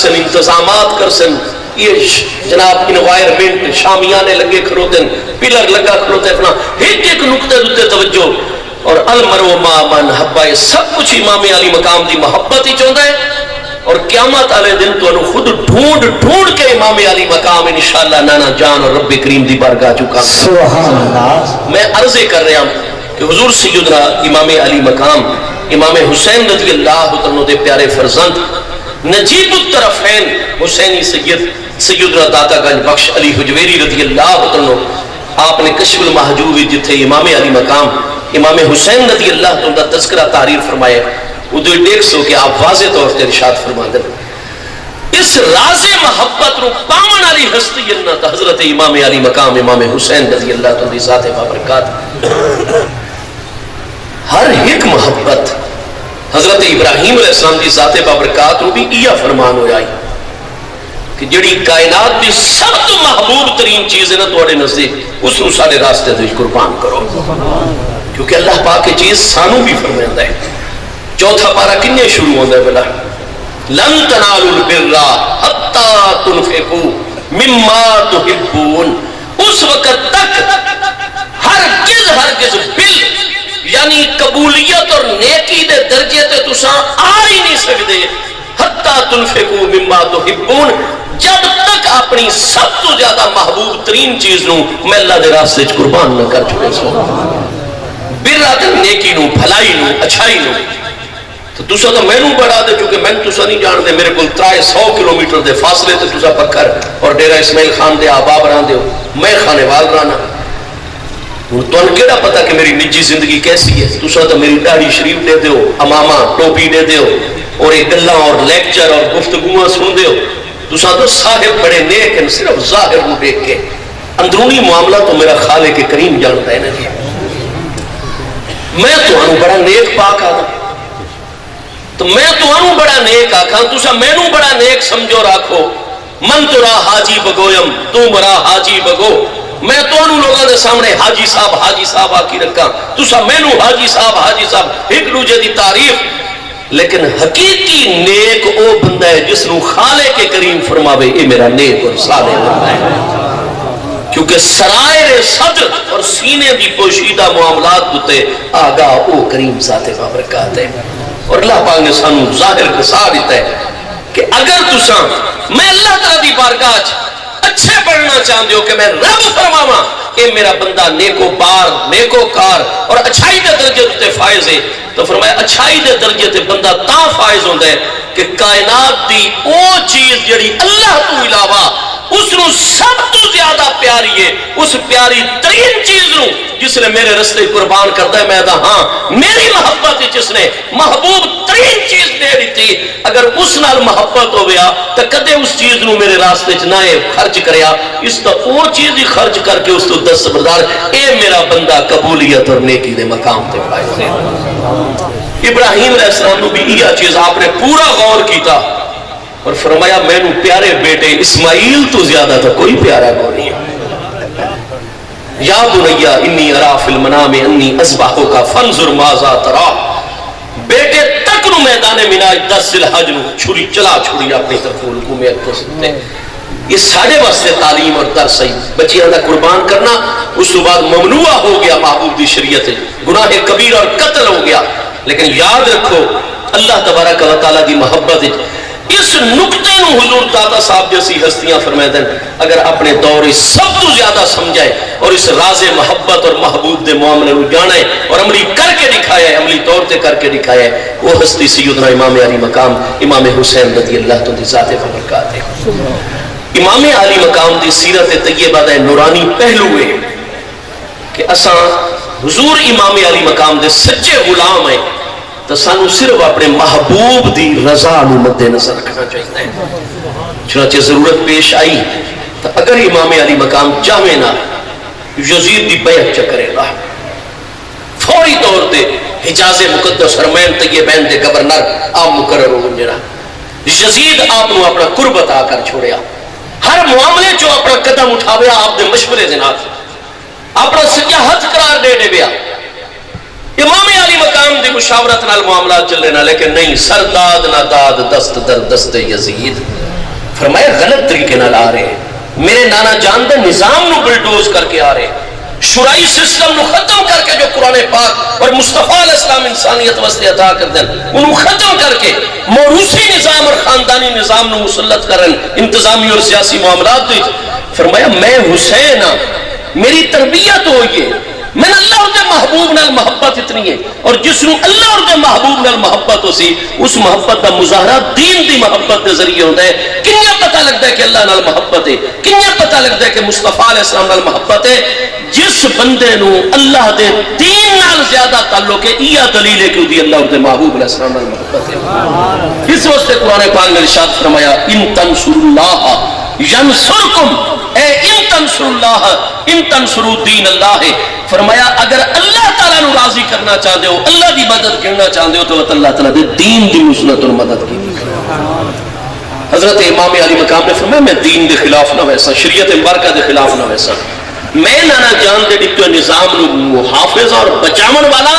سن، انتظامات کر سن، یہ جناب انوائرمنٹ شامیانے لگے کھڑوتے ہیں، پلر لگا کھڑوتے ہیں، ایک ایک نقطے دوتے توجہ اور المرو ما من حبا، یہ سب کچھ امام علی مقام دی محبت ہی چاہتا ہے. اور قیامت والے دن تو انہوں خود ڈھونڈ ڈھونڈ کے امام علی مقام انشاءاللہ نانا جان اور رب کریم دی بارگاہ چکا. سبحان اللہ. میں عرض کر رہا ہوں کہ حضور سیدنا امام علی مقام امام حسین رضی اللہ عنہ دے پیارے فرزند نجیب الطرفین حسینی سیدنا داتا گنج بخش علی حجویری رضی اللہ عنہ، آپ نے کشف المحجوب جتھے امام علی مقام امام حسین رضی اللہ عنہ دا تذکرہ تحریر فرمایا، ادھر دیکھ سو کہ آپ واضح طور سے ارشاد فرما دیں اس راز محبت رو پامن علی ہستی اللہ حضرت امام علی مقام امام حسین رضی اللہ عنہ دی ذات بابرکات. ہر ایک محبت حضرت ابراہیم علیہ السلام دی ذات بابرکات رو بھی یہ فرمان ہو جائی کہ جڑی کائنات دی سب تو محبوب ترین چیز ہے نا تھوڑے نزدیک، اس نو سارے راستے دے قربان کرو، کیونکہ اللہ پاک کی چیز سانو بھی فرمائندہ ہے. چوتھا پارہ کنے شروع ہوندہ ہے بلا لن تنالوا البر حتی تنفقوا مما تحبون. اس وقت تک ہرگز بل یعنی قبولیت اور نیکی دے درجے تے تساں آ ہی نہیں سکتے حتی تنفقوا مما تحبون، جب تک اپنی سب تو زیادہ محبوب ترین چیز نو میں اللہ دے راستے قربان نہ کر چکے سو. بر نیکی نو، بھلائی نو، اچھائی نو. تو تسا تو میں نو بڑھا دے چونکہ میں تسا نہیں جان دے، میرے کو 300 کلومیٹر دے فاصلے تے تسا پکھر اور ڈیرہ اسماعیل خان دے آباب رہاں دے ہو، میں خانے وال رہانا. تو ان کیڑا پتا کہ میری نجی زندگی کیسی ہے؟ تسا تو میری داڑھی شریف دے دے ہو، امامہ ٹوپی دے دے ہو اور ایک گلاں اور لیکچر اور گفتگوਆਂ سن دے ہو. تسا تو صاحب بڑے نیک ہیں، صرف ظاہر نو دیکھ کے، اندرونی معاملہ تو میرا خالق کریم جانتا ہے نا. میں تو انہوں بڑا نیک پاک آدھا، تو میں تو انہوں بڑا نیک آکھاں، تسا میں نو بڑا نیک سمجھو راکھو. من تو راہ حاجی بگویم تو مرا حاجی بگو. میں تو انہوں لوگوں دے سامنے حاجی صاحب آکی رکھاں، تسا میں نو حاجی صاحب ایک دوجے دی تعریف. لیکن حقیقی نیک او بندہ ہے جس نو خالق کریم فرماوے اے میرا نیک اور صالح بندہ ہے، کیونکہ سرائر صدر اور سینے دی پوشیدہ معاملات دوتے آگاہ او کریم ذات بابرکات ہے. اور اللہ پاک نے سانو ظاہر کسا دیتا ہے کہ اگر تساں میں اللہ تعالیٰ دی بارگاہ اچھے پڑھنا چاہتے ہو کہ میں رب فرماواں اے میرا بندہ نیکو بار نیکو کار اور اچھائی دے درجے تے فائز ہے، تو فرمایا اچھائی دے درجے تے بندہ تا فائز ہوندہ ہے کہ کائنات دی او چیز جڑی اللہ تو علاوہ اس نو سب تو زیادہ پیاری ہے، اس پیاری ترین چیز نو جس نے میرے رستے قربان کرتا ہے. میں دا ہاں میری محبت جس نے محبوب ترین چیز دے دی تھی، اگر اس نال محبت ہو گیا تو کدے اس چیز نو میرے راستے چنائے خرچ کریا، اس تا وہ چیز ہی خرچ کر کے اس تو دست بردار اے میرا بندہ قبولیت اور نیکی دے مقام تے فائز ہے. ابراہیم علیہ السلام نو بھی یہ چیز آپ نے پورا غور کیتا اور فرمایا میں نو پیارے بیٹے اسماعیل تو زیادہ تھا کوئی پیارا کو نہیں ہے. یا بنیا انی ارا فی المنام انی اذبحک فانظر ماذا ترا. بیٹے تک نو میدان مناج 10 ذی الحج نو چھری چلا چھری اپنی طرف رکوع میں کر سکتے. یہ ساڑھے واسطے تعلیم اور درس ہے. بچیاں دا قربان کرنا اس کے بعد ممنوع ہو گیا محبوب دی شریعت، گناہ کبیر اور قتل ہو گیا. لیکن یاد رکھو اللہ تبارک و تعالیٰ دی محبت اس نقطے نو حضور داتا صاحب جیسی ہستیاں فرمائے دیں اگر اپنے دور سب تو زیادہ سمجھائے اور اس راز محبت اور محبوب دے معاملے نو جانا ہے اور عملی کر کے دکھایا ہے، عملی طور تے کر کے دکھایا ہے، وہ ہستی سیدنا امام علی مقام امام حسین رضی اللہ تعالی ذات بابرکات ہے. امام علی مقام دی سیرت طیبہ دا نورانی پہلو ہے کہ اساں حضور امام علی مقام دے سچے غلام ہیں تو سانو صرف اپنے محبوب دی رضا نو مد نظر رکھنا چاہیے. چنانچہ ضرورت پیش آئی تو اگر امام علی مقام چاہے نا یزید دی بیعت چکرے گا، فوری طور تے حجاز مقدس حرمین طیبین دے گورنر آپ مقرر ہو گنجرا. یزید آپ نو اپنا قرب عطا کر چھوڑیا، ہر معاملے جو اپنا قدم اٹھاویا آپ دے مشورے دے نال اپنا سچا ہاتھ قرار دے دے بیا. امام علی مقام دی مشاورت نال معاملات چل رہے نا، لیکن نہیں سرداد نہ داد دست در دست یزید. فرمایا غلط طریقے نال آ رہے ہیں, میرے نانا جان دے نظام نو بلڈوز کر کے آ رہے ہیں, شرائی سسٹم نو ختم کر کے جو قرآن پاک اور مصطفیٰ علیہ السلام انسانیت واسطے عطا کر دیں انہوں ختم کر کے موروثی نظام اور خاندانی نظام نو مسلط کرن انتظامی اور سیاسی معاملات دی. فرمایا میں حسین ہاں, میری تربیت ہوئی ہے, میں اللہ اور دے محبوب نال محبت اتنی ہے, اور جس نو اللہ اور دے محبوب نال محبت ہو سی اس محبت دا مظاہرہ دین دی محبت دے ذریعے ہوتا ہے. کنیا پتہ لگتا ہے کہ اللہ نال محبت ہے, کنیا پتہ لگتا ہے کہ مصطفیٰ علیہ السلام نال محبت ہے. جس بندے نو اللہ دے دین نال زیادہ تعلق ہے, یہ دلیل ہے کہ وہ اللہ اور دے محبوب علیہ السلام نال محبت ہے. اس واسطے قرآن پاک نے ارشاد فرمایا ان تنصروا اللہ ینصرکم, اے ان تنصروا اللہ ان تنصروا دین اللہ ہے. فرمایا اگر اللہ تعالیٰ نو راضی کرنا چاہتے ہو, اللہ دی مدد کرنا چاہتے ہو, تو اللہ تعالیٰ دے دین دی نصرت اور مدد کی. حضرت امام علی مقام نے فرمایا میں دین دے خلاف نہ ویسا, شریعت مبارکہ دے خلاف نہ ویسا, میں نانا جان دے ڈکتو نظام نو محافظ اور بچامن والا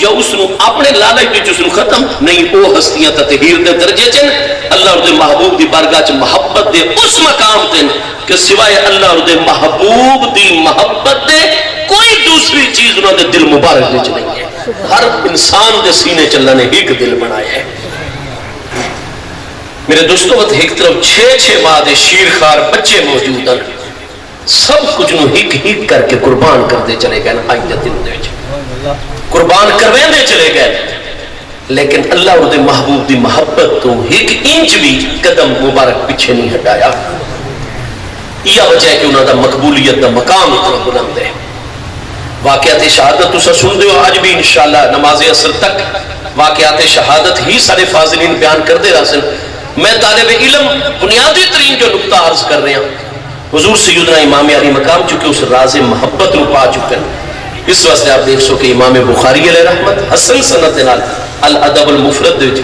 یا اس نو اپنے لالچ وچ اس نو ختم نہیں. او ہستیاں تطہیر دے درجے چن, اللہ اور دے محبوب دی بارگاہ چ محبت دے اس مقام تے کہ سوائے اللہ اور دے محبوب دی محبت دے کوئی دوسری چیز انہوں نے دل مبارک دے نہیں ہے. ہر انسان دے سینے چ اللہ نے ایک دل بنایا ہے. میرے دوستوں ایک طرف 6 ماہ دے شیرخوار بچے موجود ہیں, سب کچھ نو ہک کر کے قربان کرتے چلے گئے نا, آج دن دے قربان کرویندے چلے گئے, لیکن اللہ اور دے محبوب دی محبت تو ایک انچ بھی قدم مبارک پیچھے نہیں ہٹایا. یہ وجہ ہے کہ انہوں دا مقبولیت دا مقام اتنا بلند ہے. واقعات شہادت تو سن دے ہو, آج بھی انشاءاللہ نماز عصر تک واقعات شہادت ہی سارے فاضلین بیان کر دے رہا. میں طالب علم بنیادی ترین جو نقطہ عرض کر رہے ہیں, حضور سیدنا امام علی مقام چونکہ اس راز محبت رو پا چکے ہیں, اس واسطے آپ دیکھ سو کہ امام بخاری علیہ رحمت حسن سند نال الادب المفرد دے,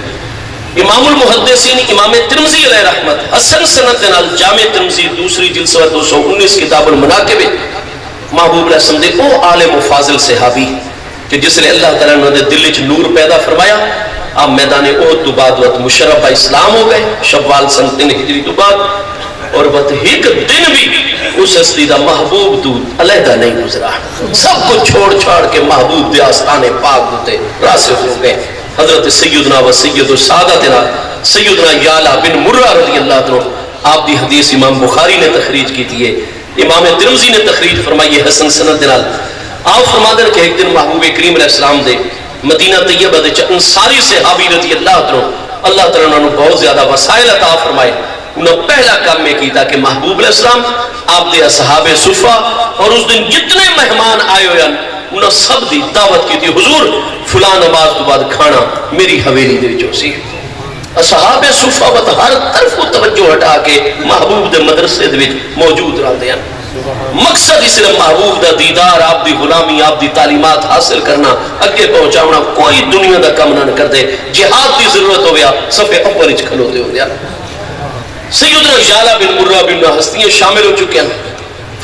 امام المحدثین امام ترمذی علیہ رحمت حسن سند نال جامع ترمذی دوسری جلد صفحہ 219 کتاب المناقب, محبوب علیہ السلام دے او عالم و فاضل صحابی کہ جس نے اللہ تعالیٰ نے دل وچ نور پیدا فرمایا. آپ میدان احد تو بعد وقت مشرف اسلام ہو گئے, شوال سن 3 ہجری تو بعد, اور وقت ایک دن بھی اس ہستی دا محبوب تو علیحدہ نہیں گزرا. سب کو چھوڑ چھاڑ کے محبوب دے آستانے پاک دوتے راسخ ہو گئے. حضرت سیدنا و سید و سعادتنا سیدنا یعلا بن مرہ رضی اللہ عنہ, آپ دی حدیث امام بخاری نے تخریج کی تھی, امام ترمذی نے تخریج فرمائی حسن سند نال. آپ فرما دیں کہ ایک دن محبوب کریم علیہ السلام دے مدینہ طیبہ دے انصاری صحابی رضی اللہ عنہ, اللہ تعالیٰ نے بہت زیادہ وسائل عطا فرمائے. انہوں پہلا کام میں کی تھا کہ محبوب علیہ السلام آپ دے اصحاب صفہ اور اس دن جتنے مہمان آئے ہوئے انہوں سب دی دعوت کی تھی, حضور فلاں نماز تو بعد کھانا میری حویلی دے جو سی. اصحاب صفہ وقت ہر طرف کو توجہ ہٹا کے محبوب دے مدرسے دے موجود رہتے ہیں. مقصد ہی صرف محبوب دا دیدار, آپ دی غلامی, آپ دی تعلیمات حاصل کرنا, اگے پہنچاونا, کوئی دنیا دا کم نہ کر دے. جہاد دی ضرورت ہو گیا صفحے اول وچ کھلوتے ہو گیا. سیدنا یعلا بن مرہ بن ہستیاں شامل ہو چکے ہیں.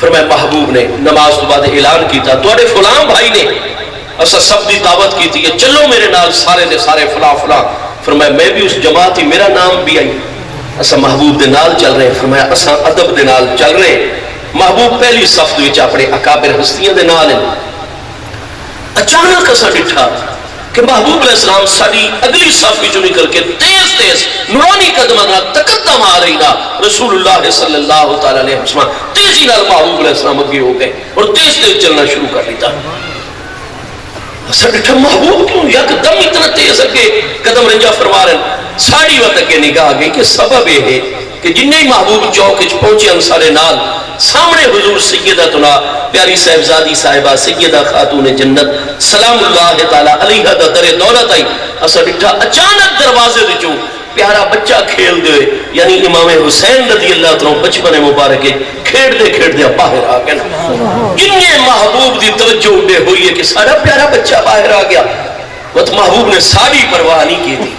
فرمایا محبوب نے نماز تو بعد اعلان کیتا تواڈے فلاں بھائی نے اسا سب دی دعوت کی تھی, چلو میرے نال سارے دے سارے فلاں فلاں. فرمایا میں بھی اس جماعت ہی, میرا نام بھی آئی, اسا محبوب دے نال چل رہے. فرمایا اسا ادب دے نال چل رہے. محبوب پہلی صف وچ اپنے اکابر ہستیاں دے نال ہیں. اچانک اسا ڈٹھا کہ محبوب علیہ السلام ساری اگلی صف وچوں نکل کے تیز تیز نورانی قدماں نال تقدم آ رہی نا رسول اللہ صلی اللہ تعالی علیہ وسلم تیزی نال محبوب علیہ السلام اگے ہو گئے اور تیز تیز چلنا شروع کر دیتا. اسا ڈٹھا محبوب کیوں یکدم اتنا تیز اگے قدم رنجا فرما رہے ہیں. ساڑی وقت اگے نگاہ گئی کہ سبب یہ ہے کہ جن ہی محبوب چوک وچ پہنچے انصارے نال سامنے حضور سیدتنا پیاری صاحبزادی صاحبہ سیدہ خاتون جنت سلام اللہ تعالی علیہ دا در دولت آئی. اسا ڈٹھا اچانک دروازے وچوں پیارا بچہ کھیل دے, یعنی امام حسین رضی اللہ عنہ بچپن مبارک کھیڑ دے باہر آ گیا. جنہیں محبوب دی توجہ اڑے ہوئی ہے کہ سارا پیارا بچہ باہر آ گیا. وہ محبوب نے ساری پرواہ نہیں کی تھی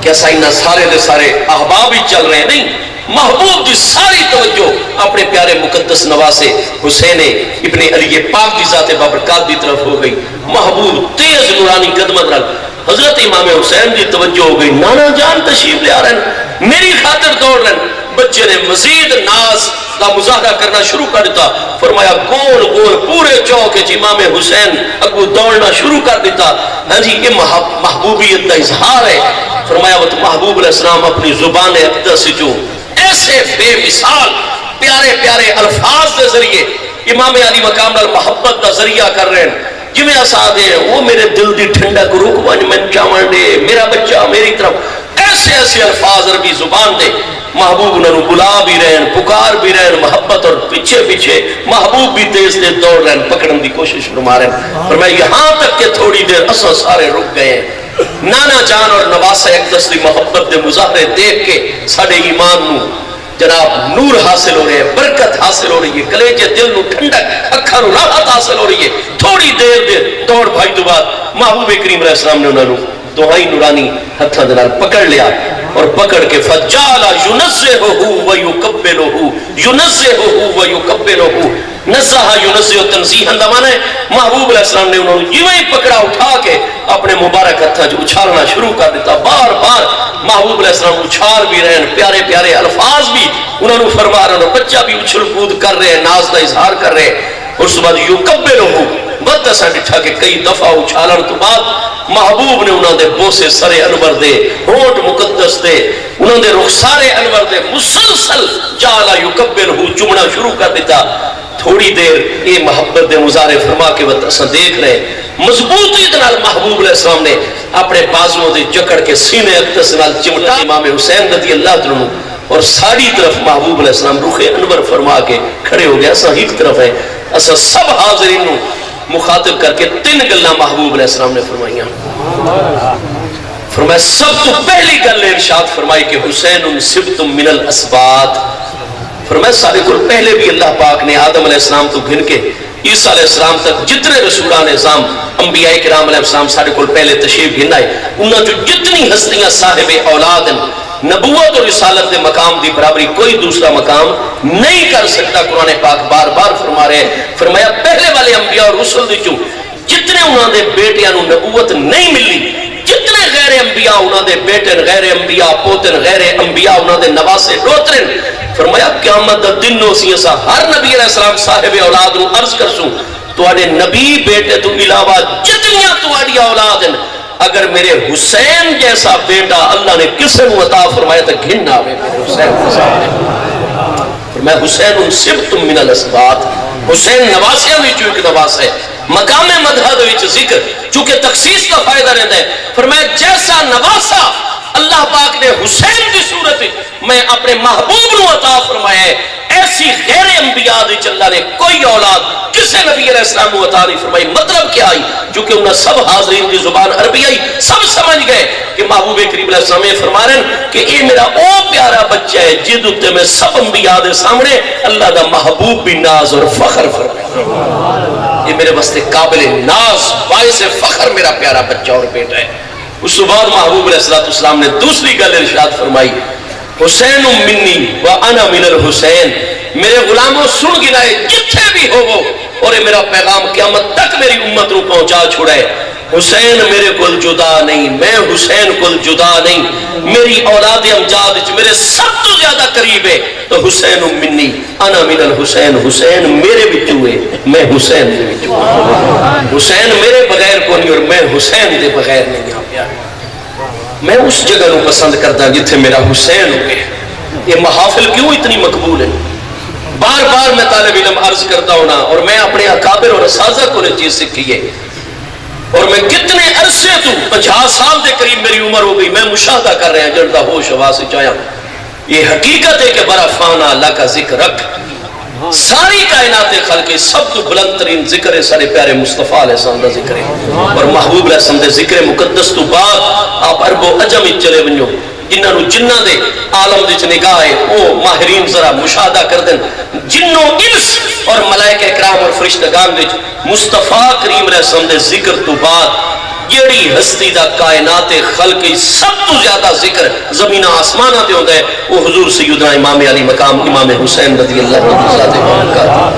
کہ ایسا انہا سارے دے سارے احباب ہی چل رہے ہیں, نہیں. محبوب دی ساری توجہ اپنے پیارے مقدس نواسے حسین ابن علی پاک دی ذات بابرکات دی طرف ہو گئی. محبوب تیز نورانی قدمت رل حضرت امام حسین دی توجہ ہو گئی. نانا جان تشریف لے آ رہے ہیں, میری خاطر دوڑ رہے ہیں. بچے نے مزید ناز کا مظاہرہ کرنا شروع کر دیتا. فرمایا گول گول پورے چوک امام حسین اگو دوڑنا شروع کر دیتا. ہاں جی یہ محبوبیت کا اظہار ہے. فرمایا وہ محبوب علیہ السلام اپنی زبان اقدس جو ایسے بے مثال پیارے پیارے الفاظ کے ذریعے امام علی مقام نال محبت کا ذریعہ کر رہے ہیں. جی میں آساد ہے وہ میرے دل دی ٹھنڈک روک ون میں چاون دے میرا بچہ میری طرف ایسے ایسے الفاظ عربی زبان دے محبوب انہوں بلا بھی رہے ہیں پکار بھی رہے ہیں محبت اور پیچھے پیچھے محبوب بھی تیز تیز دوڑ رہے ہیں پکڑن دی کوشش فرما رہے ہیں. اور میں یہاں تک کہ تھوڑی دیر اصل سارے رک گئے ہیں. نانا جان اور نواسہ اقدس دی محبت دے مظاہرے دیکھ کے ساڑھے ایمان نو جناب نور حاصل ہو رہے ہیں برکت حاصل ہو رہی ہے کلیجے دل نو ٹھنڈک اکھاں نو راحت حاصل ہو رہی ہے. تھوڑی دیر دے دوڑ بھائی تو بعد محبوب کریم علیہ السلام نے انہوں نے دعائی نورانی ہتھاں دے نال پکڑ لیا اور پکڑ کے فجالا ينزهه ويقبله ينزهه ويقبله نزہ ينزہ تنزیحا دا معنی ہے محبوب علیہ السلام نے انہوں نے یوں ہی پکڑا اٹھا کے اپنے مبارک ہتھاں جو اچھالنا شروع کر دیتا. بار بار محبوب علیہ السلام اچھال بھی رہے ہیں پیارے پیارے الفاظ بھی انہوں نے فرما رہے ہیں بچہ بھی اچھل کود کر رہے ہیں ناز کا اظہار کر رہے ہیں. اور اس بعد یقبلہ بد اساں ڈٹھا کے کئی دفعہ اچھالن تو بعد محبوب نے انہوں نے بوسے سرے انور دے ہونٹ مقدس دے انہوں نے رخسار انور دے مسلسل جالا یقبلہ چمنا شروع کر دیتا. تھوڑی دیر یہ محبت دے مظاہرے فرما کے وقت اساں دیکھ رہے مضبوطی دنال محبوب علیہ السلام نے اپنے بازووں دے جکڑ کے سینے اقدس نال چمٹا امام حسین رضی اللہ عنہ اور ساری طرف محبوب علیہ السلام رخ انور فرما کے کھڑے ہو گئے. اساں ایک طرف ہے اساں سب حاضرین نو مخاطب کر کے تین گلاں محبوب علیہ السلام نے فرمائیاں. فرمایا سب تو پہلی گل ارشاد فرمائی کہ حسین سبتم من الاسباط. فرمایا سارے کو پہلے بھی اللہ پاک نے آدم علیہ السلام تو گھن کے عیسیٰ علیہ السلام تک جتنے رسولان نظام انبیاء کرام علیہ السلام سارے کو پہلے تشریف گھن آئے انہوں جو جتنی ہستیاں صاحب اولاد ہیں نبوت اور رسالت دے مقام دی برابری کوئی دوسرا مقام نہیں کر سکتا. قرآن پاک بار بار فرما رہے ہیں. فرمایا پہلے والے انبیاء اور رسول دی جو جتنے انہوں نے بیٹیاں نو نبوت نہیں ملی جتنے غیر انبیاء انہوں نے بیٹن غیر انبیاء پوتن غیر انبیاء انہوں نے نواسے روترن. فرمایا قیامت دا دن نو سی اسا ہر نبی علیہ السلام صاحب اولاد نو عرض کرسوں تواڈے نبی بیٹے تو علاوہ جتنیاں تواڈی اولاد ہیں اگر میرے حسین جیسا بیٹا اللہ نے کسے نو عطا فرمایا تو گھن آوے میرے حسین کے سامنے. میں حسین سبتم من الاسباط حسین نواسیاں بھی جو ایک نواس ہے مقام مدحد وچ ذکر چونکہ تخصیص کا فائدہ رہتا ہے. فرمایا جیسا نواسا اللہ پاک نے حسین کی صورت میں اپنے محبوب نو عطا فرمایا ہے ایسی غیر انبیاء دی اللہ نے کوئی اولاد کسے نبی علیہ السلام کو عطا نہیں فرمائی. مطلب کیا آئی کیونکہ انہوں سب حاضرین کی زبان عربی آئی سب سمجھ گئے کہ محبوب کریم علیہ السلام فرما رہے ہیں کہ یہ میرا او پیارا بچہ ہے جد اتے میں سب انبیاء دے سامنے اللہ دا محبوب بھی ناز اور فخر فرمائے. یہ میرے واسطے قابل ناز باعث فخر میرا پیارا بچہ اور بیٹا ہے. اس بعد محبوب علیہ السلام نے دوسری گل ارشاد فرمائی حسین منی و انا من الحسین. میرے غلاموں سن گنائے جتھے بھی ہو اور میرا پیغام قیامت تک میری امت رو پہنچا چھوڑے. حسین میرے کل جدا نہیں میں حسین کل جدا نہیں میری اولاد امجاد میرے سب تو زیادہ قریب ہے تو حسین منی انا من الحسین. حسین میرے بچوں ہے میں حسین دے بچوں. حسین میرے بغیر کو نہیں اور میں حسین دے بغیر نہیں. میں اس جگہ نو پسند کرتا جتھے میرا حسین ہو گیا. یہ محافل کیوں اتنی مقبول ہے بار بار میں طالب علم عرض کرتا ہوں اور میں اپنے اکابر اور اساتذہ کو یہ چیز سیکھی ہے اور میں کتنے عرصے تو 50 سال دے قریب میری عمر ہو گئی میں مشاہدہ کر رہے ہیں جڑتا ہوش حواس چاہیا. یہ حقیقت ہے کہ برا فانا اللہ کا ذکر رکھ ساری کائنات خلق سب تو بلند ترین ذکر ہے سارے پیارے مصطفیٰ علیہ السلام دا ذکر ہے اور محبوب علیہ السلام دے ذکر مقدس تو بعد آپ عرب و عجم چلے ونجو جنہاں نو جنہ دے عالم دے نگاہ ہے او ماہرین ذرا مشاہدہ کر دیں جنوں انس اور ملائکہ اکرام اور فرشتگان دے مصطفیٰ کریم علیہ السلام دے ذکر تو بعد جیڑی ہستی دا کائنات خلق سب تو زیادہ ذکر زمینہ آسمانہ دے ہوتا ہے وہ حضور سیدنا امام علی مقام امام حسین رضی اللہ عنہ.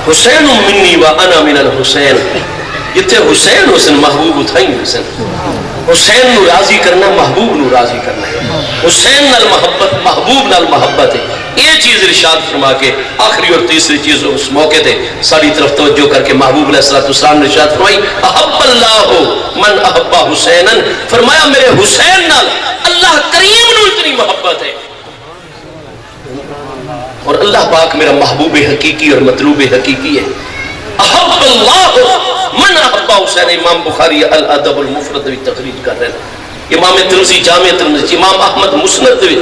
حسین منی و انا من الحسین. جتھے حسین حسین محبوب اتھائی حسین حسین نو راضی کرنا محبوب نو راضی کرنا ہے. حسین نال محبت محبوب نال محبت ہے. یہ چیز ارشاد فرما کے آخری اور تیسری چیز اس موقع تے ساری طرف توجہ کر کے محبوب علیہ السلام نے ارشاد فرمائی احب اللہ من احب حسینا, فرمایا میرے حسین نال اللہ کریم نو اتنی محبت ہے, اور اللہ پاک میرا محبوب حقیقی اور مطلوب حقیقی ہے. احب اللہ من احب حسین. امام بخاری الادب المفرد بھی تخریج کر رہے ہیں, امام ترمذی جامع ترمذی, امام احمد مسند بھی,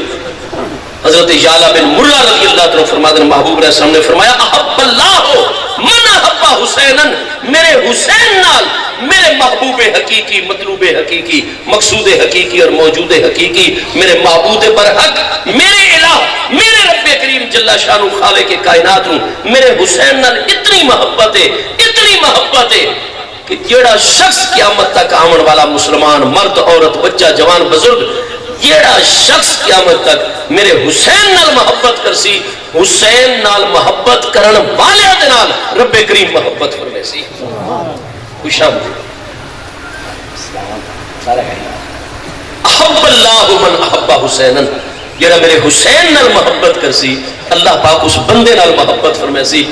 حضرت یعلا بن مرہ رضی اللہ عنہ فرماتے ہیں محبوب علیہ السلام نے فرمایا احب اللہ من احب حسینا, میرے حسین نال میرے محبوب حقیقی, مطلوب حقیقی, مقصود حقیقی اور موجود حقیقی, میرے معبود برحق, میرے الہ, میرے رب کریم جل شانہ خالق کائنات ہوں, میرے حسین نال اتنی محبت ہے, اتنی محبت ہے کہ جیڑا شخص قیامت تک آمن والا مسلمان, مرد عورت بچہ جوان بزرگ, جیڑا شخص قیامت تک میرے حسین نال محبت کرسی, حسین نال محبت کرن والے دے نال رب کریم محبت فرمے سی. خوش آمدید. احب اللہ من احب حسینا, جیڑا میرے حسین نال محبت کرسی اللہ پاک اس بندے نال محبت فرمے سی.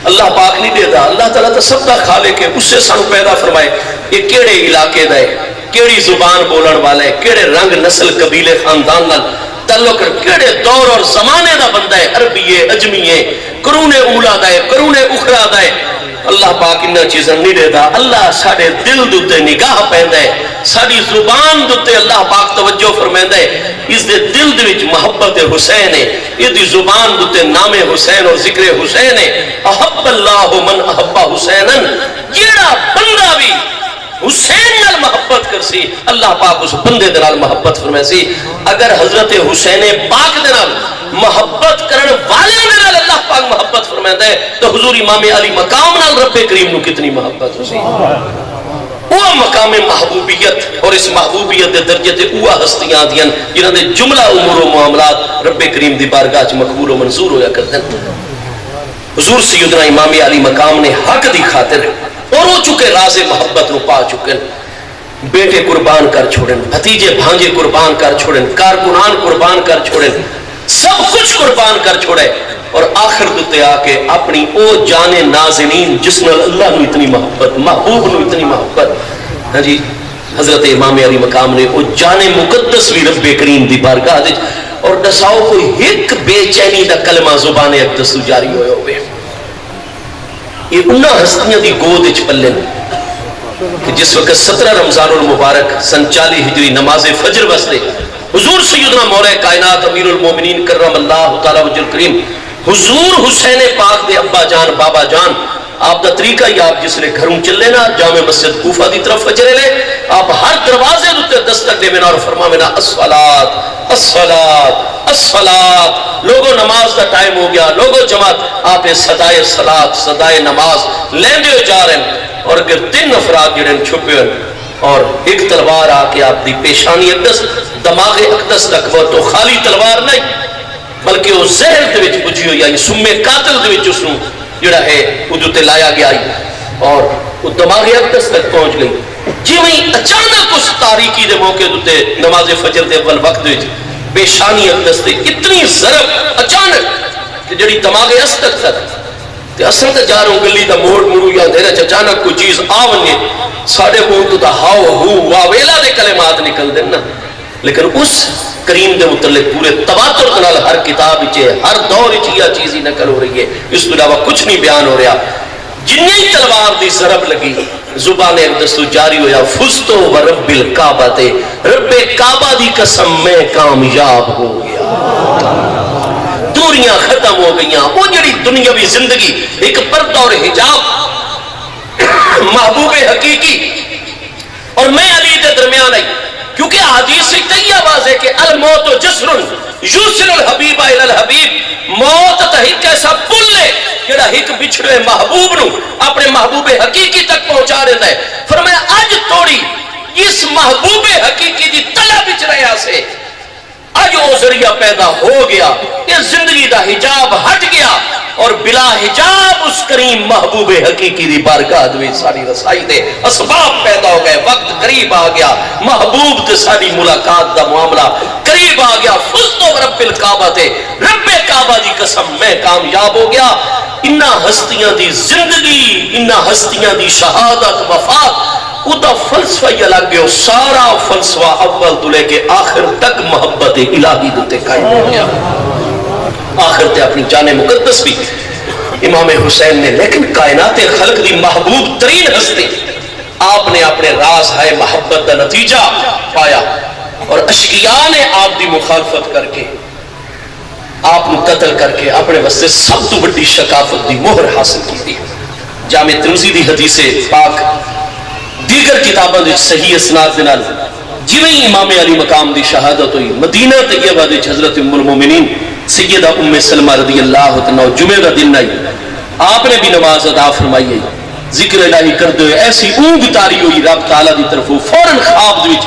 اللہ پاک نہیں دیتا, اللہ تعالیٰ تو سب دا خالق ہے, اس سے سانو پیدا فرمائے یہ کیڑے علاقے دا ہے, کیڑی زبان بولن والا ہے, کیڑے رنگ نسل قبیلے خاندان نال تعلق, کیڑے دور اور زمانے دا بندہ ہے, عربی ہے, اجمی ہے, قرون اولا دا ہے, قرون اخرى دا ہے. اللہ پاک انہاں چیزاں نہیں دیتا, اللہ ساڑے دل دوتے نگاہ پہندا ہے, ساڑی زبان دوتے اللہ پاک توجہ فرمیندا ہے, اس دے دل دے وچ محبت حسین ہے, اس دی زبان دوتے نام حسین اور ذکر حسین ہے. احب اللہ من احب حسینا, جیڑا بندہ بھی حسین نال محبت کرسی اللہ پاک اس بندے دے نال محبت فرمائے سی. اگر حضرت حسین پاک دے نال محبت کرن والے دے نال اللہ پاک محبت فرمائے ہے تو حضور امام علی مقام نال رب کریم نو کتنی محبت ہوسی. وہ مقام محبوبیت اور اس محبوبیت دے درجے تے وہ ہستیاں دیاں جنہاں دے جملہ امور و معاملات رب کریم دی بارگاہ وچ مقبول و منظور ہویا کرتے ہیں. حضور سیدنا امام علی مقام نے حق دی خاطر اور ہو چکے راز محبت نو پا چکے, بیٹے قربان کر چھوڑیں, بھتیجے بھانجے قربان کر چھوڑیں, کارکنان قربان کر چھوڑیں, سب کچھ قربان کر چھوڑے, اور آخر دوتے آکے اپنی او جان نازنین جس نے اللہ نو اتنی محبت, محبوب نو اتنی محبت, ہاں جی حضرت امام علی مقام نے او جان مقدس بھی رب کریم دی بارگاہ دے, اور دساؤ کوئی ایک بے چینی دا کلمہ زبان اقدس تو جاری ہوئے ہوئے. یہ انہاں ہستیاں دی گود اچ پلن کہ جس وقت 17 رمضان المبارک سن 40 ہجری نماز فجر وستے حضور سیدنا مولا کائنات امیر المومنین کرم اللہ تعالی وجہ الکریم حضور حسین پاک دے ابا جان بابا جان, آپ دا طریقہ ہی آپ جس نے گھروں چلے نا جامع مسجد کوفہ دی طرف فجرے لے, آپ ہر دروازے دوتے دستک دے مینا اور فرما مینا الصلاة الصلاة الصلاة, لوگوں نماز دا ٹائم ہو گیا, لوگوں جماعت, آپ صدائے صلاة صدائے نماز لیندے ہو جا رہے ہیں. اور اگر 3 افراد جڑے چھپے ہیں اور ایک تلوار آکے آپ دی پیشانی اقدس دماغ اقدس تک, وہ تو خالی تلوار نہیں بلکہ وہ زہر دے وچ پجی ہوئی آئی, سمے قاتل دے وچ اس نو جڑا ہے ادھو تے لایا گیا آئی اور وہ دماغ اقدس تک پہنچ گئی. جی میں اچانک اس تاریکی دے موقع دوتے نماز فجر دے اول وقت دے پیشانی اقدس تے اتنی ضرب اچانک کہ جڑی دماغ اس تک تے اصل تے جا رہا ہوں گلی دا موڑ مڑو یا دے رہا اچانک کوئی چیز آونگے ساڑھے موڑ تو دا ہاو ہو واویلا دے کلمات نکل دینا. لیکن اس کریم دے متعلق پورے تواتر کنال ہر کتاب اچھے ہر دور اچھی یہ چیز ہی نکل ہو رہی ہے, اس کے علاوہ کچھ نہیں بیان ہو رہا. جنہی تلوار دی ضرب لگی زبان اقدس تو جاری ہویا فستو و رب الکعبہ تے, رب کعبہ دی قسم میں کامیاب ہو گیا, دوریاں ختم ہو گئیاں. وہ جڑی دنیاوی زندگی ایک پردہ اور حجاب محبوب حقیقی اور میں علی کے درمیان آئی, کیونکہ حدیث سے کئی آواز ہے کہ الموت جسر یوصل الحبیب الى الحبیب, موت تا ایک ایسا پل ہے جڑا ایک بچھڑے محبوب نو اپنے محبوب حقیقی تک پہنچا رہتا ہے. فرمایا آج توڑی اس محبوب حقیقی دی طلب بچ رہے سے آج وہ ذریعہ پیدا ہو گیا, اس زندگی دا حجاب ہٹ گیا, اور بلا حجاب اس کریم محبوب حقیقی دی بارگاہ وچ ساری رسائی دے اسباب پیدا ہو گئے، وقت قریب آ گیا، محبوب تے ساری ملاقات دا معاملہ قریب آ گیا۔ فزتو رب الکعبہ تے رب کعبہ دی قسم میں کامیاب ہو گیا۔ انہاں ہستیاں دی زندگی، انہاں ہستیاں دی شہادت وفات، ادا فلسفہ ہی الگ ہے، سارا فلسفہ اول تو لے کے آخر تک محبت الہی دے قائم ہو گیا۔ آخر تے اپنی جان مقدس بھی امام حسین نے، لیکن کائنات خلق دی محبوب ترین ہستی آپ نے اپنے راز ہے محبت دا نتیجہ پایا، اور اشقیاء نے آپ دی مخالفت کر کے، آپ کو قتل کر کے اپنے واسطے سب تو بڑی شکافت دی مہر حاصل کی تھی۔ جامع ترمذی دی حدیث پاک دیگر کتابوں دے صحیح اسناد دے نال جویں امام علی مقام دی شہادت ہوئی، مدینہ طیبہ دے حضرت ام المومنین سیدہ ام سلمہ رضی اللہ عنہ جمعہ کا دن آئی، آپ نے بھی نماز ادا فرمائی ہے، ذکر الہی کردے ہوئے ایسی اونگ تاری ہوئی رب تعالیٰ دی طرف، فوراً خواب دے وچ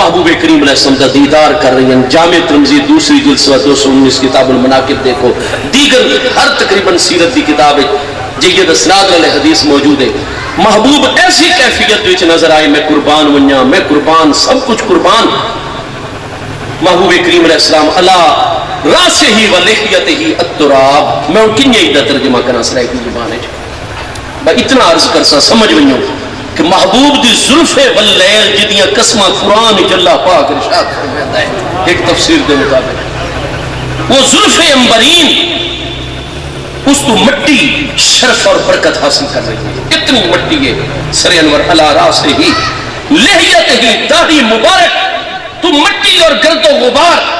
محبوب کریم علیہ السلام کا دیدار کر رہی ہیں۔ جامع ترمذی دوسری جلد صفحہ 219 کتاب المناقب دیکھو، دیگر ہر تقریباً سیرت دی کتاب ہے جید اسناد والے حدیث موجود ہے۔ محبوب ایسی کیفیت وچ نظر آئے، میں قربان ونیا، میں قربان، سب کچھ قربان۔ محبوب کریم علیہ السلام اللہ راسہ ہی و لحیتہ ہی التراب، میں ان کنیہ ایدہ ترجمہ کرنا سرائے کی زبان ہے، میں اتنا عرض کرسا سمجھ ونیوں کہ محبوب دی زلف واللیل جدیاں قسمہ قرآن اللہ پاک ارشاد فرماتا ہے ایک تفسیر دے مطابق، وہ زلف امبرین اس کو مٹی شرف اور برکت حاصل کر رہی ہے، اتنی مٹی ہے سر انور علی راسہ ہی لحیتہ ہی، داڑھی مبارک تو مٹی اور گرد و غبار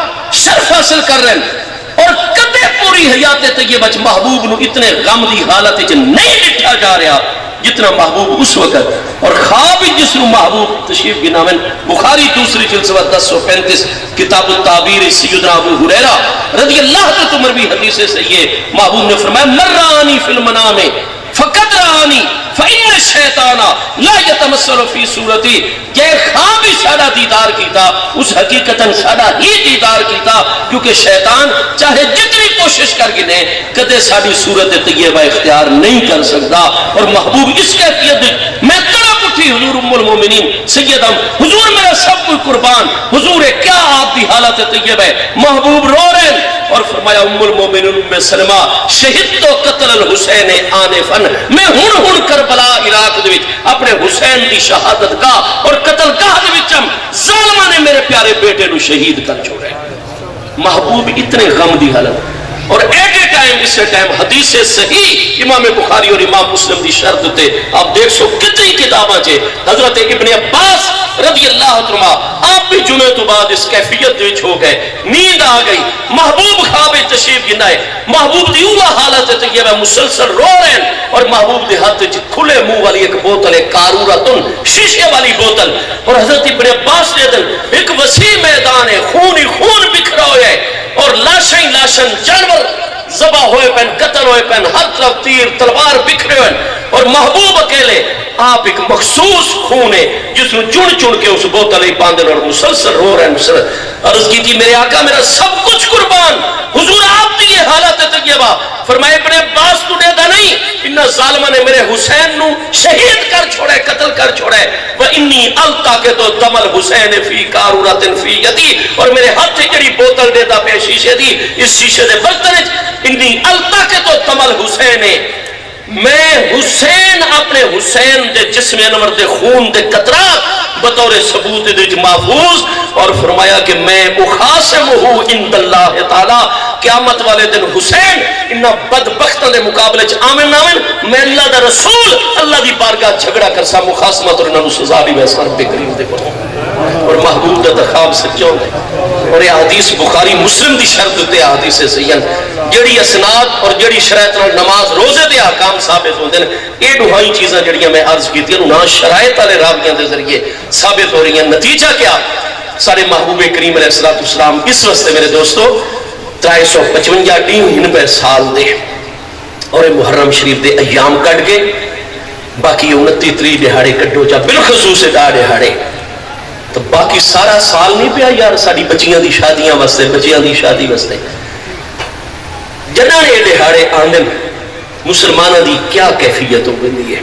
شرف حاصل کر رہے ہیں، اور کدے پوری حیات طیبہ محبوب نو اتنے غم دی حالت نہیں بٹھا جا رہا جتنا محبوب اس وقت، اور خواب جس نو محبوب تشریف گناویں بخاری دوسری جلد صفحہ 1035 کتاب التعبیر سیدنا ابو ہریرہ رضی اللہ عنہ بھی حدیث صحیح ہے، محبوب نے فرمایا مرانی فی المنام فقد رانی فإن الشیطان لا يتمثل فی صورتی، کہ خواب ہی ساڑا دیدار کیتا، اس حقیقتاً ساڑا ہی دیدار کیتا، کیونکہ شیطان چاہے جتنی کوشش کر گنے کدے ساڑی صورت طیبہ اختیار نہیں کر سکتا، اور محبوب اس کیفیت میں تڑپ اٹھی حضور ام المومنین سیدم، حضور میرا سب کوئی قربان، حضور کیا آپ دی حالت طیبہ ہے، محبوب رو رہے ہیں، اور فرمایا ام المومنین ام سلمہ شہید تو قتل الحسین آنفاً، میں ہن کربلا عراق دے وچ اپنے حسین دی شہادت کا اور قتل گاہ دے وچ ظالماں نے میرے پیارے بیٹے نو شہید کر چھوڑے۔ محبوب اتنے غم دی حالت، اور ایٹ اے ٹائم اس ٹائم حدیث صحیح امام بخاری اور امام مسلم دی شرط تے آپ دیکھ سو کتنی کتاباں چے حضرت ابن عباس رضی اللہ عنہ آپ بھی جمعہ تو بعد اس کیفیت وچ ہو گئے، نیند آ گئی، محبوب خواب تشریف گنا ہے، محبوب دی اوہ حالت طیبہ مسلسل رو رہے ہیں، اور محبوب دے ہاتھ وچ کھلے منہ والی ایک بوتل ہے قارورۃ شیشے والی بوتل، اور حضرت ابن عباس نے دل ایک وسیع میدان ہے، خون ہی خون بکھرا ہوا ہے، اور لاشیں لاشن جانور ذبح ہوئے پہن، قتل ہوئے پہن، ہر طرف تیر تلوار بکھرے ہوئے، اور محبوب اکیلے آپ ایک مخصوص خون ہے جس نے چن چن کے اس بوتل ہی باندھن، اور مسلسل رو رہے ہیں۔ عرض کی تھی میرے آقا میرا سب کچھ قربان، حضور آپ دی یہ حالت طیبہ، فرمائے ابن عباس تو نے دا نہیں، انہا ظالمہ نے میرے حسین نو شہید کر چھوڑے، قتل کر چھوڑے، وَإِنِّي أَلْتَقِطُ دَمَ الْحُسَيْنِ فِي قَارُورَةٍ فِي يَدِي، اور میرے ہاتھ سے جڑی بوتل دیتا پہ شیشے دی، اس شیشے دے برتن اِنِّي أَلْتَقِطُ دَمَ الْحُسَيْنِ، میں حسین اپنے حسین دے جسم انور دے خون دے قطرات بطور ثبوت دے محفوظ، اور فرمایا کہ میں اخاسمہ عند اللہ تعالی، قیامت والے دن حسین انہا بدبختہ دے مقابلے آمن نامن، میں اللہ دا رسول اللہ دی بارگاہ جھگڑا کرسا مخاسمت، اور انہوں سزا بھی میں سر پہ قریب دے پڑھوں، اور محبوب دا تخاب سچوں گے، اور یہ حدیث بخاری مسلم دی شرط تے حدیث سیئن جڑی اسناد اور جڑی شرائط نماز روزے دے احکام ثابت ہوندے ہیں، یہ دہائی چیزاں جڑیاں میں عرض کی تھی انہاں شرائط والے راویاں دے ذریعے ثابت ہو رہی ہیں۔ نتیجہ کیا؟ سارے محبوب کریم علیہ السلام اس واسطے میرے دوستو 355 ٹیم ہن پہ سال دے، اور محرم شریف دے ایام کٹ گئے، باقی 29 دہاڑے کٹو چا بالخصوص دا دہاڑے، تو باقی سارا سال نہیں پیا یار ساری بچیاں دی شادیاں واسطے، بچیاں دی شادی واسطے، جنہاں یہ دہاڑے آندن مسلمانوں دی کیا کیفیت ہو گئی ہے؟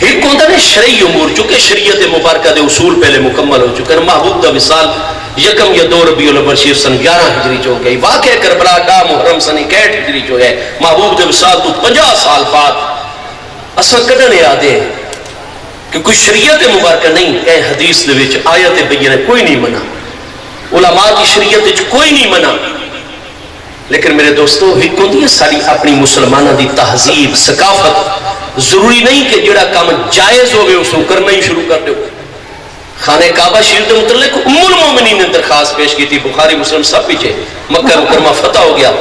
ایک ہوتا ہے شرعی امور، چونکہ شریعت مبارکہ دے اصول پہلے مکمل ہو چکے ہیں. محبوب دا وصال یکم یا 2 ربیع الاول شریف سن 11 ہجری جو گئی. واقع کربلا دا محرم سن 61 ہجری جو ہے. محبوب دے وصال تو 50 سال بعد اساں کڈن یاد ہے کہ کوئی شریعت مبارکہ نہیں کہ حدیث دے وچ آیت بینہ کوئی نہیں منا، علماء کی شریعت وچ کوئی نہیں منا. لیکن میرے دوستو ایک ہوتی ہے ساری اپنی مسلمانوں دی تہذیب ثقافت. ضروری نہیں کہ جڑا کام جائز ہوگے اس کو کرنا ہی شروع کر دو. خانہ کعبہ شریف کے متعلق ام المومنین نے درخواست پیش کی تھی، بخاری مسلم سب پیچھے. مکہ مکرمہ فتح ہو گیا،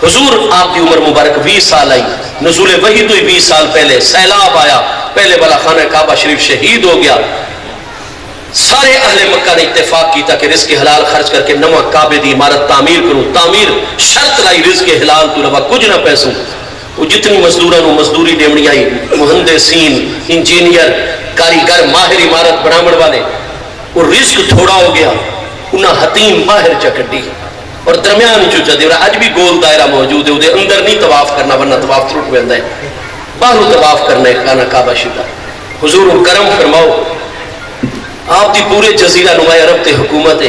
حضور آپ کی عمر مبارک 20 سال آئی، نزول وحی تو 20 سال پہلے، سیلاب آیا، پہلے والا خانہ کعبہ شریف شہید ہو گیا. سارے اہل مکہ نے اتفاق کی کہ رزق حلال خرچ کر کے نواں کعبے دی عمارت تعمیر کروں. تعمیر شرط لائی رزق حلال تو لوا کچھ نہ پیسوں. وہ جتنی مزدوراں نو مزدوری دیونی آئی، مہندسین، انجینئر، کاریگر، ماہر عمارت بناون والے، وہ رزق تھوڑا ہو گیا، انہاں حتیم باہر چکڑی اور درمیان چو چدی. اور اج بھی گول دائرہ موجود ہے، وہ اندر نہیں طواف کرنا ورنہ طواف ٹوٹ ویندا ہے. باہر طواف کرنا ہے خانہ کعبہ شریف. حضور کرم فرماؤ، آپ دی پورے جزیرہ نمایاں عرب تے حکومت ہے.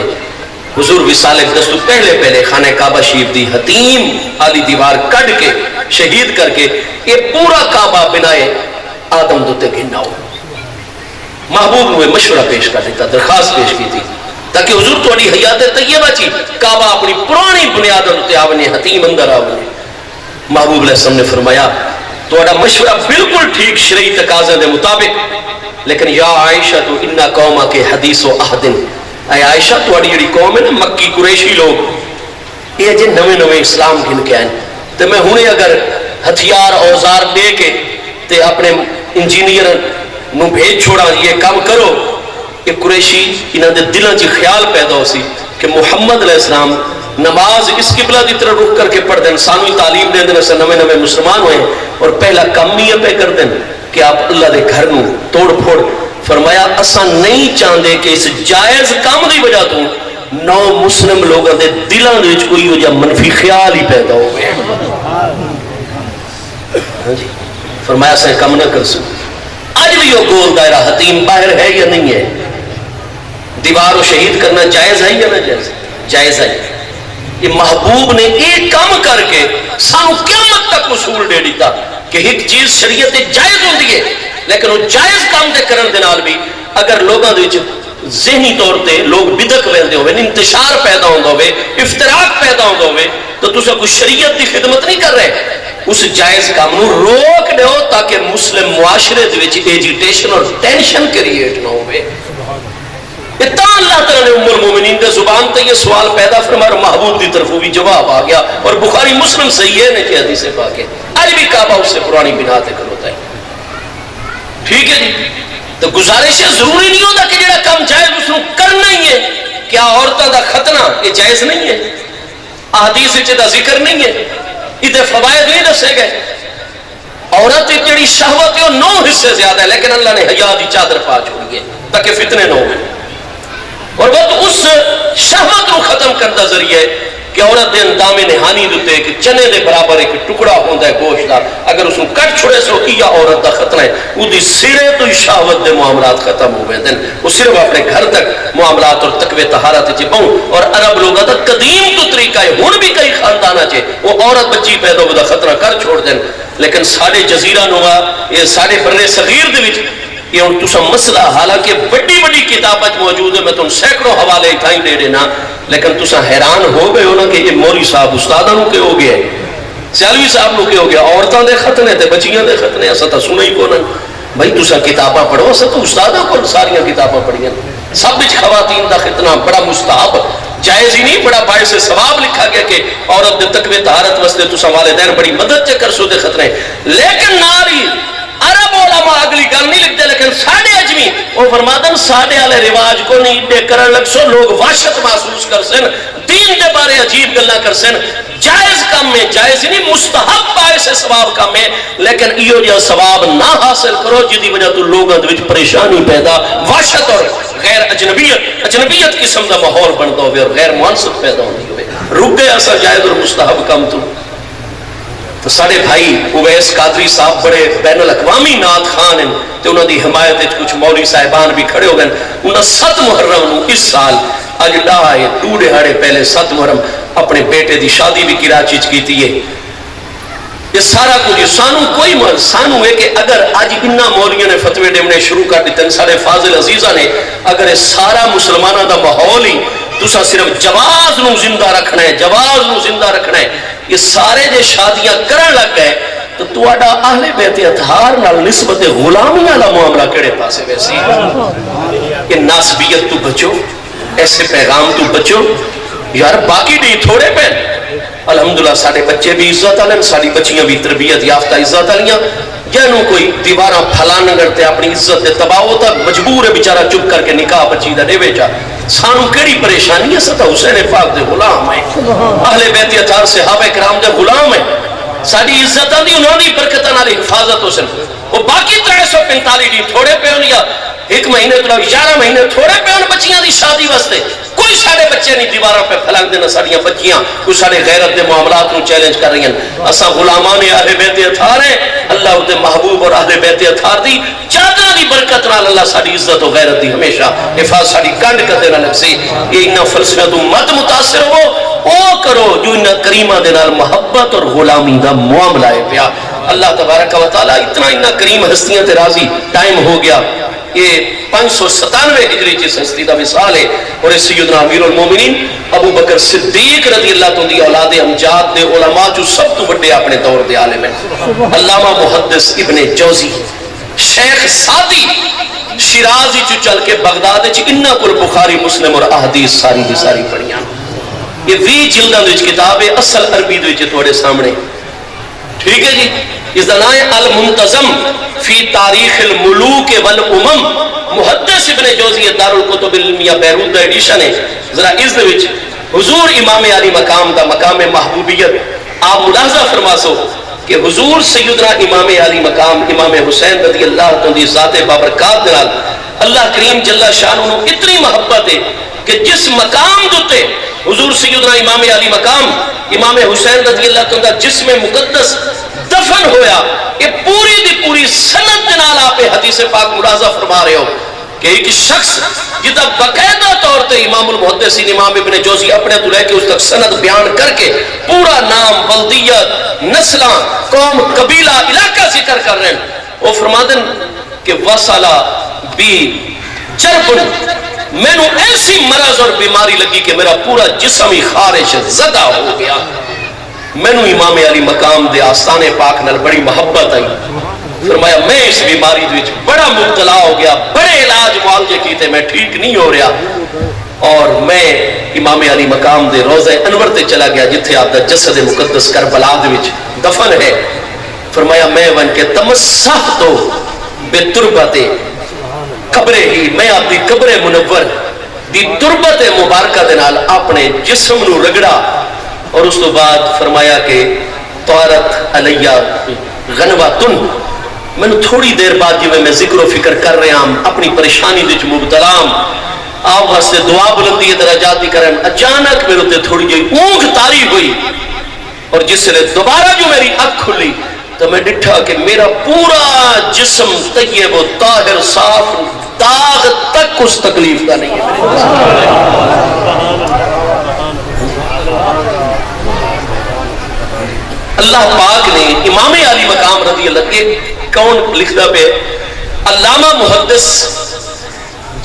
حضور وصال دستو پہلے خانہ کعبہ شریف دی حتیم آلی دیوار کڈ کے شہید کر کے یہ پورا کعبہ بنائے آدم دوتے گھننا ہو. محبوب نے مشورہ پیش کر دیتا، درخواست پیش کی تھی تاکہ حضور توڑی حیات طیبہ چی کعبہ اپنی پرانی بنیاد دوتے آونے، حتیم اندر آونے. محبوب علیہ السلام نے فرمایا توڑا مشورہ بالکل ٹھیک شرعی تقاضے دے مطابق، لیکن یا عائشہ تو انہا قومہ کے حدیث و احدن. اے عائشہ توڑی جڑی قوم ہے نا مکی قریشی لوگ، یہ جے نوے اسلام گھن کے آئیں تو میں ہونے اگر ہتھیار اوزار دے کے تے اپنے انجینئر نو بھیج چھوڑا یہ کام کرو، کہ قریشی انہاں دے دلوں چی خیال پیدا ہو سی کہ محمد علیہ السلام نماز اس قبلہ دی طرح رخ کر کے پڑھ دیں، سانوی تعلیم دیں دیں، نوے مسلمان ہوئے اور پہلا کام یہ پہ کر دیں کہ آپ اللہ دے گھر نو توڑ پھوڑ. فرمایا اساں نہیں چاہندے کہ اس جائز کام دی وجہ تو 9 مسلم لوگوں دے دلوں وچ کوئی ہو جا منفی خیال ہی پیدا ہو گئے. فرمایا اساں کم نہ کر سو. اج بھی وہ گول دائرہ حتیم باہر ہے یا نہیں ہے؟ دیوار و شہید کرنا جائز ہے یا نہ جائز؟ جائز ہے. یہ محبوب نے ایک کام کر کے سانو قیامت تک اصول دے دیتا کہ ایک چیز شریعت جائز ہوتی ہے، لیکن وہ جائز کام دے کرن دے نال بھی اگر لوگاں دے وچ ذہنی طور تے لوگ بدعت ویندے ہوئے، انتشار پیدا ہوندا ہوئے، افتراق پیدا ہوندا ہوئے، تو تساں کوئی شریعت دی خدمت نہیں کر رہے. اس جائز کام نو روک دیو تاکہ مسلم معاشرے دے وچ ایجیٹیشن اور ٹینشن کریٹ نہ ہوئے. اتنا اللہ تعالیٰ نے ام المومنین کے زبان تے یہ سوال پیدا فرمایا، محبوب دی طرف بھی جواب آ گیا اور بخاری مسلم صحیح ہے کہ حدیث پاک ہے. آج بھی کعبہ اس سے پرانی بنا تے کروتا ہے. ٹھیک ہے جی، تو گزارش ہے ضروری نہیں ہوتا کہ جڑا کام جائز اس کو کرنا ہی ہے. کیا عورتوں دا ختنہ یہ جائز نہیں ہے؟ احادیث وچ دا ذکر نہیں ہے؟ ادھر فوائد نہیں دسے گئے. عورت جڑی شہوت ہے وہ 9 حصے زیادہ ہے، لیکن اللہ نے حیا دی چادر پا چھوڑی ہے تاکہ فتنے نہ ہوئے. اور وہ اس شہوت کو ختم کرتا ذریعہ کہ عورت دے اندام نہانی دیتے کہ چنے دے برابر ایک ٹکڑا ہوتا ہے گوشت دا، اگر اس کو کٹ چھوڑے سو یا عورت دا خطرہ ہے، وہ دی سرے تو شہوت دے معاملات ختم ہو گئے. وہ صرف اپنے گھر تک معاملات اور تقوی طہارت چپاؤں. اور عرب لوگوں دا قدیم تو طریقہ ہے، ہن بھی کئی خاندانہ چے وہ عورت بچی پیدا ہو دا خطرہ کر چھوڑ دیں. لیکن ساڑھے جزیرہ نما یہ ساڑھے برے صغیر دے وچ یہ ان تسا مسئلہ حالانکہ بڑی کتابت موجود ہے، میں تم سینکڑوں حوالے اتھائیں دے دینا، لیکن تسا حیران ہو گئے ہو نا کہ یہ موری صاحب استادوں کے ہو گئے، سیالوی صاحب نو کے ہو گیا، عورتوں دے ختنے تے بچیاں دے ختنے. ایسا تو سنا ہی کون بھائی تسا کتاباں پڑھو، ایسا تو استادوں کو ساریاں کتاباں پڑھیاں. سب وچ خواتین دا ختنہ بڑا مستحب جائز ہی نہیں، بڑا باعث ثواب لکھا گیا کہ عورت دے تقوی طہارت واسطے تسا والدین بڑی مدد چکر سو دے ختنے. لیکن ناری عرب علماء اگلی گل نہیں لکھتے، لیکن ساڑھے اجمی وہ فرمادن ساڑھے والے رواج کو نہیں دے کرن لگ سو، لوگ وحشت محسوس کر سن، دین دے بارے عجیب گلہ کر سن. جائز کام میں جائز نہیں، مستحب باعث ثواب کام میں، لیکن ایو جا ثواب نہ حاصل کرو جدی وجہ تو لوگوں دے وچ پریشانی پیدا، وحشت اور غیر اجنبیت قسم دا ماحول بندا ہوئے اور غیر مناسب پیدا ہوندی ہوئے. رک گئے اسا جائز اور مستحب کام تو تو سارے بھائی اویس قادری صاحب بڑے بین الاقوامی نعت خان ہیں تے انہاں دی حمایت وچ کچھ مولوی صاحبان بھی کھڑے ہو گئے. انہاں 7 محرم نو اس سال اج لائے 2 دہاڑے پہلے 7 محرم اپنے بیٹے دی شادی بھی کراچی وچ کیتی ہے. یہ سارا کچھ سانو کوئی سانو ہے کہ اگر آج انہاں مولیوں نے فتوے دینے شروع کر دیتے سارے فاضل عزیزہ نے اگر سارا مسلمانہ دا ماحول ہی تسا صرف جواز نو زندہ رکھنا ہے, جواز نو زندہ رکھنا ہے, یہ سارے جے شادیاں کرن لگ گئے تو تواڈا اہل بیت اطہار نال نسبت غلامی والا معاملہ کیڑے پاسے ویسی کہ ناسبیت تو بچو, ایسے پیغام تو بچو یار. باقی نہیں تھوڑے پہ الحمدللہ سارے بچے بھی عزت والے, ساری بچیاں بھی تربیت یافتہ عزت والیاں. جنوں کوئی دیواراں پھلان کرتے اپنی عزت دے تباہ ہوتا مجبور ہے بیچارہ چپ کر کے نکاح بچی دا دے ویچا. سانو کیڑی پریشانی ہے؟ ستا حسین پاک دے غلام ہیں, اہل بیت اطہار صحابہ کرام دے غلام ہیں. ساری عزتاں دی انہاں دی برکتاں نال حفاظت ہو سن. وہ باقی 345 دی تھوڑے پہ ہون یا 1 مہینے تو 11 مہینے تھوڑے پہ ہون بچیاں دی شادی واسطے. کوئی سارے بچے نہیں دیواراں پہ پھلک دینا ساڑیاں بچیاں کوئی سارے غیرت دے معاملات نو چیلنج کر رہی ہیں. اساں غلامان اہل بیت اطہار ہیں, اللہ دے محبوب اور اہل بیت اطہار دی چادر دی برکت نال اللہ ساری عزت و غیرت دی ہمیشہ حفاظت ساری کنڈ کدے نہ لگ سی. یہ انہاں فلسفیاں تو مت متاثر ہو, او کرو جو انہاں کریمہ دے نال محبت اور غلامی دا معاملہ ہے پیا. اللہ تبارک و تعالی اتنا انہاں کریم ہستیاں تے راضی. ٹائم ہو گیا, یہ 597 ہجری کی سستی دا مثال ہے. اور سیدنا امیر المومنین ابو بکر صدیق رضی اللہ تعالیٰ دی اولاد امجاد دے علماء جو سب تو بڑے اپنے دور دے عالم ہیں. علامہ محدث ابن جوزی, شیخ سعدی شیرازی چو چل کے بغداد چ انہاں کول بخاری مسلم اور احادیث ساری دی ساری پڑھیاں. یہ 20 جلداں وچ کتاب ہے, اصل عربی دے وچ تھوڑے سامنے. ٹھیک ہے جی. اس دا نام ہے المنتظم فی تاریخ الملوک والامم. محدث ابن جوزی دار الکتب العلمیہ بیروت دا ایڈیشن ہے. ذرا اس دے وچ حضور امام علی مقام دا مقام محبوبیت آپ ملاحظہ فرما سو کہ حضور سیدنا امام علی مقام امام حسین رضی اللہ عنہ دی ذات بابرکات دے نال اللہ کریم جل شانہ نو اتنی محبت ہے کہ جس مقام دوتے حضور سیدنا امام علی مقام امام حسین رضی اللہ عنہ دا جسم مقدس دفن ہویا, یہ پوری دی پوری سند نال آپ حدیث پاک ملاحظہ فرما رہے ہو کہ ایک شخص جتا باقاعدہ طور تے امام المحدثین امام ابن جوزی اپنے تو لے کے اس تک سند بیان کر کے پورا نام, بلدیت, نسلاں, قوم, قبیلہ, علاقہ ذکر کر رہے ہیں. وہ فرما دیں کہ وصلہ بی چربن, میں نے ایسی مرض اور بیماری لگی کہ میرا پورا جسم ہی خارش زدہ ہو گیا. میں نے امام علی مقام دے آستان پاک نال بڑی محبت آئی. فرمایا میں اس بیماری وچ بڑا مبتلا ہو گیا, بڑے علاج معالجے کیتے, میں ٹھیک نہیں ہو رہا, اور میں امام علی مقام دے روضہ انور تے چلا گیا جتھے آپ دا جسد مقدس کربلا دے وچ دفن ہے. فرمایا میں ون کے تمسحت بے تربت قبر ہی, میں آپ دی قبر منور دی تربت مبارکہ دے نال اپنے جسم نو رگڑا, اور اس تو بعد فرمایا کہ طارت علیہ غنواتن, میں نے تھوڑی دیر بعد جو میں ذکر و فکر کر رہا ہوں اپنی پریشانی وچ مبتلا ہوں, آپ واسطے دعا بلندی درجات دی کرن, اچانک میرے تے تھوڑی جی اونگ تاری ہوئی, اور جس سے دوبارہ جو میری آنکھ کھلی تو میں ڈٹھا کہ میرا پورا جسم طیب و طاہر صاف, داغ تک اس تکلیف کا نہیں ہے. اللہ پاک نے امام علی مقام رضی اللہ کے کون لکھتا پہ علامہ محدث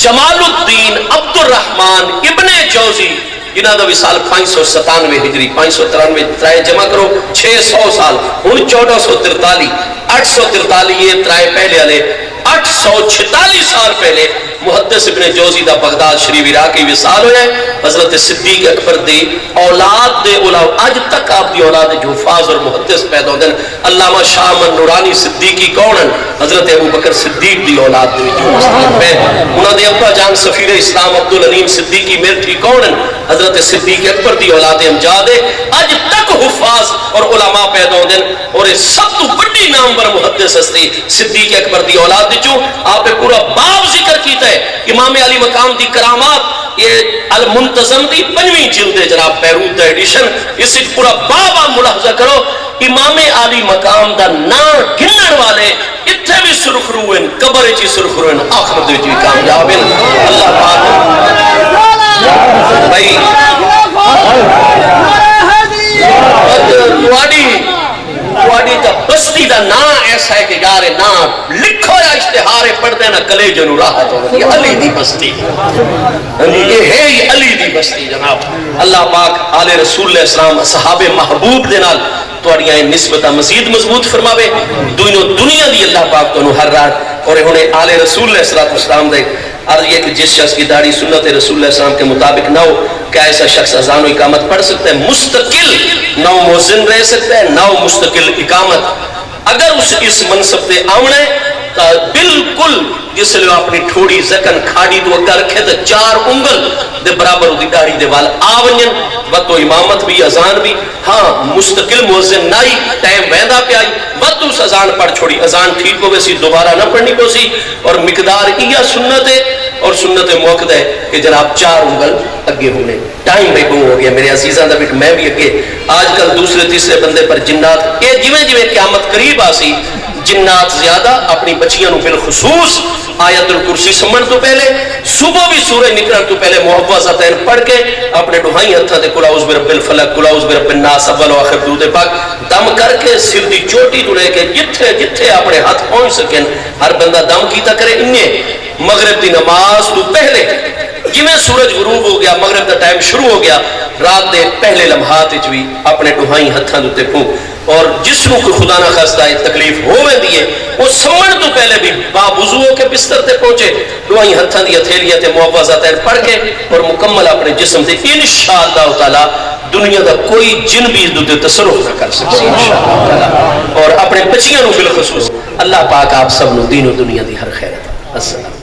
جمال الدین عبد الرحمن ابن جوزی جنہاں دا وصال 597 ہجری 593 ترائے جمع کرو 600 سال ان 1443 843 یہ ترائے پہلے والے 846 سال پہلے محدث ابن جوزی دا بغداد شریف عراقی وصال ہوئے. حضرت صدیق اکبر دی اولاد دے اولاد آج تک آپ دی اولاد جو حفاظ اور محدث پیدا ہوندے ہیں. علامہ شاہ من نورانی صدیقی کون ہیں؟ حضرت ابو بکر صدیق دی اولاد دے انہاں دے ابا جان سفیر اسلام عبدالعلیم صدیقی میرٹھی کون ہیں؟ حضرت صدیق اکبر دی اولاد امجاد ہے. آج تک حفاظ اور علماء پیدا ہوندے ہیں, اور یہ سب تو بڑی نامور محدث ہستی صدیق اکبر دی اولاد جو آپ نے پورا باب ذکر کیتا ہے. امام علی مقام دی کرامات یہ المنتظم دی 5ویں جلد ہے جناب بیروت دا ایڈیشن, اس پورا باب آپ ملاحظہ کرو. امام عالی مقام دا نا گنن والے اتھے بھی سرخرو ہیں، قبر چی سرخرو ہیں، آخرت وچ بھی کامیاب ہیں۔ اللہ پاک بھائی تواڈی تا بستی دا نا ایسا ہے کہ یار نا لکھو یا اشتہارے پڑھ دینا کلیجے نو راحت ہو، یہ علی دی بستی، یہ ہے یہ علی دی بستی جناب۔ اللہ پاک آل رسول علیہ السلام صحاب محبوب دے نال تواڈیاں نسبتاں مزید مضبوط فرماوے، دنیا دی اللہ پاک تو ہر رات اور انہیں آل رسول علیہ السلام دے عرض یہ کہ جس شخص کی داڑھی سنت رسول اللہ السلام کے مطابق نہ ہو، کیا ایسا شخص اذان و اقامت پڑھ سکتا ہے؟ مستقل نہ مؤذن رہ سکتا ہے نہ مستقل اقامت۔ اگر اس منصب تے آونے تو بالکل جس لئے اپنی تھوڑی زکن کھاڑی تو اگر رکھے تو 4 انگل دے برابر دی داڑھی دے وال آونین وقت و امامت بھی اذان بھی، ہاں مستقل مؤذن نائی ٹائم ویندہ پہ آئی وقت اس اذان پڑھ چھوڑی، اذان ٹھیک ہو ویسی دوبارہ نہ پڑھنی کو سی، اور مقدار یہ سنت ہے اور سنت موقع ہے کہ جناب 4 انگل اگے ہونے۔ ٹائم بھائی بہو ہو گیا میرے عزیزاں دا بیٹ، میں بھی اگے آج کل دوسرے تیسرے بندے پر جنات یہ جویں قیامت قریب آسی جنات زیادہ اپنی بچیاں نو بالخصوص آیت الکرسی سمجھ تو پہلے صبح بھی سورہ نکلن تو پہلے محفوظتین پڑھ کے اپنے ڈوہائی ہتھاں تے قل اعوذ برب الفلق قل اعوذ برب الناس اول و آخر درود پاک دم کر کے سر دی چوٹی تو لے کے جتھے جتھے اپنے ہاتھ پہنچ سکیں ہر بندہ دم کیتا کرے۔ انہیں مغرب دی نماز تو پہلے جویں سورج غروب ہو گیا مغرب دا ٹائم شروع ہو گیا رات دے پہلے لمحات وچ بھی اپنے ڈوہائی ہتھاں دے تے پھونک، اور جس کو خدا نہ خاصتا ہے تکلیف ہوئے دیئے وہ سمجھ تو پہلے بھی باوضو ہو کے بستر تے پہنچے دعائیں ہتھاں دی ہتھیلیاں تے معوذاتین پڑھ کے اور مکمل اپنے جسم تے انشاءاللہ تعالی دنیا دا کوئی جن بھی دے تصرف نہ کر سکسی انشاءاللہ تعالی، اور اپنے بچیاں نو بالخصوص اللہ پاک آپ سب نو دین و دنیا دی ہر خیر۔ السلام